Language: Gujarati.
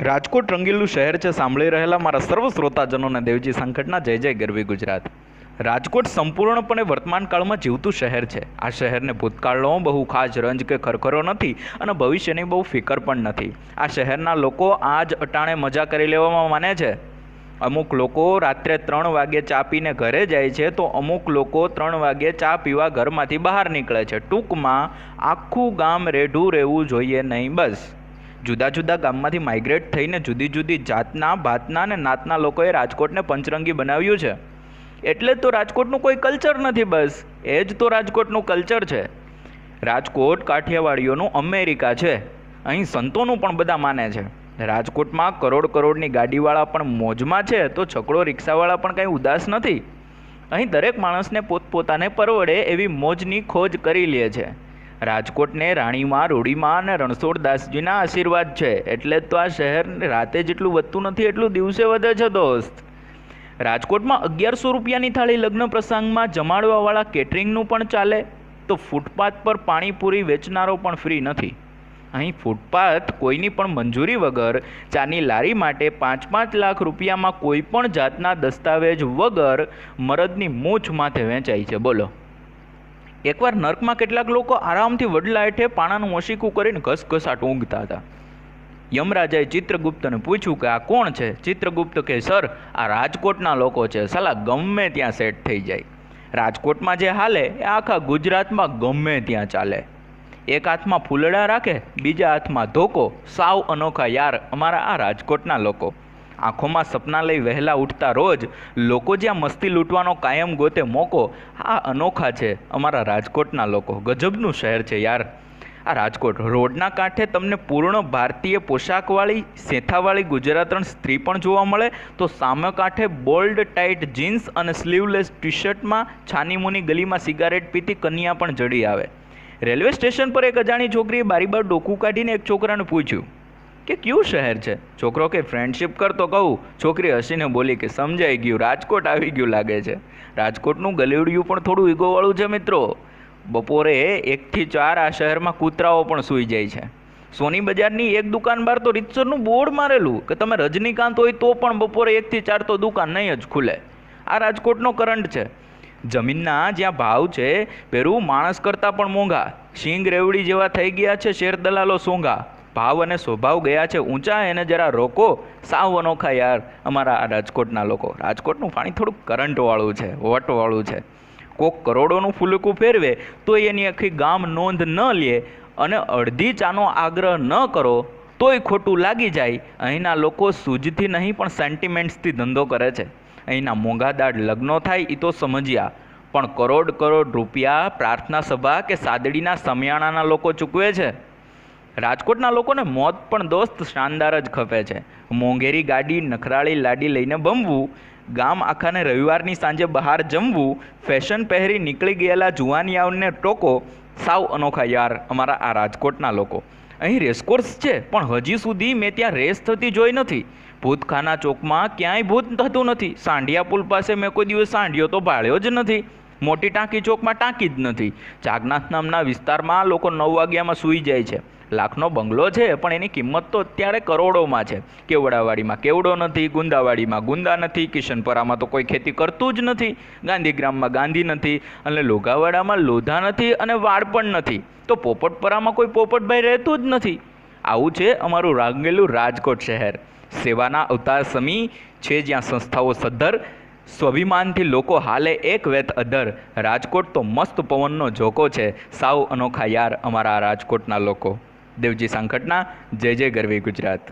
રાજકોટ રંગીલું શહેર છે સાંભળી રહેલા મારા સર્વ શ્રોતાજનોને દેવજી સંકટના જય જય ગરવી ગુજરાત। રાજકોટ સંપૂર્ણપણે વર્તમાન કાળમાં જીવતું શહેર છે। આ શહેરને ભૂતકાળનો બહુ ખાસ રંજ કે ખરખરો નથી અને ભવિષ્યની બહુ ફિકર પણ નથી। આ શહેરના લોકો આજ અટાણે મજા કરી લેવામાં માને છે। અમુક લોકો રાત્રે 3 વાગે ચા પીને ઘરે જાય છે તો અમુક લોકો 3 વાગે ચા પીવા ઘરમાંથી બહાર નીકળે છે। ટૂંકમાં આખું ગામ રેઢું રહેવું જોઈએ નહીં। બસ જુદા જુદા ગામમાંથી માઇગ્રેટ થઈને જુદી જુદી જાતના ભાતના અને નાતના લોકોએ રાજકોટને પંચરંગી બનાવ્યું છે। એટલે જ તો રાજકોટનું કોઈ કલ્ચર નથી। બસ એ જ તો રાજકોટનું કલ્ચર છે। રાજકોટ કાઠિયાવાડીઓનું અમેરિકા છે। અહીં સંતોનું પણ બધા માને છે। રાજકોટમાં કરોડની ગાડીવાળા પણ મોજમાં છે તો છકડો રિક્ષાવાળા પણ કંઈ ઉદાસ નથી। અહીં દરેક માણસને પોતપોતાને પરવડે એવી મોજની ખોજ કરી લે છે। રાજકોટને રાણીમાં રૂડીમાં અને રણછોડદાસજીના આશીર્વાદ છે એટલે જ તો આ શહેર રાતે જેટલું વધતું નથી એટલું દિવસે વધે છે દોસ્ત। રાજકોટમાં 1100 રૂપિયાની થાળી લગ્ન પ્રસંગમાં જમાડવાવાળા કેટરિંગનું પણ ચાલે તો ફૂટપાથ પર પાણીપુરી વેચનારો પણ ફ્રી નથી। અહીં ફૂટપાથ કોઈની પણ મંજૂરી વગર ચાની લારી માટે 5-5 લાખ રૂપિયામાં કોઈ પણ જાતના દસ્તાવેજ વગર મરદની મૂછ માથે વેચાય છે। બોલો, એકવાર નર્કમાં કેટલાક લોકો આરામથી વડલા હેઠે પાણાનું ઓશીકું કરીને ઘસઘસાટ ઊંઘતા હતા। યમરાજાએ ચિત્રગુપ્તને પૂછ્યું કે આ કોણ છે? ચિત્રગુપ્ત કહે, સર આ રાજકોટના લોકો છે, સાલા ગમે ત્યાં સેટ થઈ જાય। રાજકોટમાં જે હાલે એ આખા ગુજરાતમાં ગમે ત્યાં ચાલે। એક હાથમાં ફૂલડા રાખે, બીજા હાથમાં ધોકો, સાવ અનોખા યાર અમારા આ રાજકોટના લોકો। આંખોમાં સપના લઈ વહેલા ઉઠતા રોજ લોકો જ્યાં મસ્તી લૂંટવાનો કાયમ ગોતે મોકો, આ અનોખા છે અમારા રાજકોટના લોકો। ગજબનું શહેર છે યાર આ રાજકોટ। રોડના કાંઠે તમને પૂર્ણ ભારતીય પોશાકવાળી સેથાવાળી ગુજરાતણ સ્ત્રી પણ જોવા મળે તો સામે કાંઠે બોલ્ડ ટાઇટ જીન્સ અને સ્લીવલેસ ટી શર્ટમાં છાનીમુની ગલીમાં સિગારેટ પીતી કન્યા પણ જડી આવે। રેલવે સ્ટેશન પર એક અજાણી છોકરીએ બારી બાર ડોકું કાઢીને એક છોકરાને પૂછ્યું કે કયું શહેર છે? છોકરો કે ફ્રેન્ડશિપ કરતો કહું। છોકરી હસીને બોલી કે સમજાઈ ગયું, રાજકોટ આવી ગયું લાગે છે। રાજકોટનું ગલીડિયું પણ થોડું ઈગોવાળું છે મિત્રો। બપોરે 1 થી 4 આ શહેરમાં કૂતરાઓ પણ સૂઈ જાય છે। સોની બજારની એક દુકાન બહાર તો રીતસરનું બોર્ડ મારેલું કે તમે રજનીકાંત હોય તો પણ બપોરે 1 થી 4 તો દુકાન નહીં જ ખુલે। આ રાજકોટનો કરંટ છે। જમીનના જ્યાં ભાવ છે પેરું માણસ કરતાં પણ મોંઘા। સિંગ રેવડી જેવા થઈ ગયા છે શેર દલાલો સોંઘા। ભાવ અને સ્વભાવ ગયા છે ઊંચા, એને જરા રોકો, સાવ અનોખા યાર અમારા આ રાજકોટના લોકો। રાજકોટનું પાણી થોડુંક કરંટવાળું છે, વટવાળું છે। કોક કરોડોનું ફૂલકું ફેરવે તો એની આખી ગામ નોંધ ન લે અને અડધી ચાનો આગ્રહ ન કરો તોય ખોટું લાગી જાય। અહીંના લોકો સૂઝથી નહીં પણ સેન્ટિમેન્ટ્સથી ધંધો કરે છે। અહીંના મોંઘાદાર લગ્નો થાય એ તો સમજ્યા, પણ કરોડ રૂપિયા પ્રાર્થના સભા કે સાદડીના સમિયાણાના લોકો ચૂકવે છે। રાજકોટના લોકોને મોત પણ દોસ્ત શાનદાર જ ખપે છે। મોંઘેરી ગાડી નખરાળી લાડી લઈને ભમવું, ગામ આખાને રવિવારની સાંજે બહાર જમવું, ફેશન પહેરી નીકળી ગયેલા જુવાનિયાઓને ટોકો, સાવ અનોખા યાર અમારા આ રાજકોટના લોકો। અહીં રેસકોર્સ છે પણ હજી સુધી મેં ત્યાં રેસ થતી જોઈ નથી। ભૂતખાના ચોકમાં ક્યાંય ભૂત થતું નથી। સાંઢિયા પુલ પાસે મેં કોઈ દિવસ સાંઢિયો તો ભાળ્યો જ નથી। મોટી ટાંકી ચોકમાં ટાંકી જ નથી। ચાગનાથ નામના વિસ્તારમાં લોકો 9 વાગ્યામાં સૂઈ જાય છે। લાખનો બંગલો છે પણ એની કિંમત તો અત્યારે કરોડોમાં છે। કેવડાવાડીમાં કેવડો નથી, ગુંદાવાડીમાં ગુંદા નથી, કિશનપરામાં તો કોઈ ખેતી કરતું જ નથી, ગાંધીગ્રામમાં ગાંધી નથી અને લોઘાવાડામાં લોધા નથી અને વાડ પણ નથી, તો પોપટપરામાં કોઈ પોપટભાઈ રહેતું જ નથી। આવું છે અમારું રંગેલું રાજકોટ શહેર। સેવાના અવતાર સમી છે જ્યાં સંસ્થાઓ સદ્ધર, સ્વાભિમાનથી લોકો હાલે એક વેત અધર। રાજકોટ તો મસ્ત પવનનો ઝોકો છે, સાવ અનોખા યાર અમારા રાજકોટના લોકો। દેવજી સાંખટના જય જય ગરવી ગુજરાત।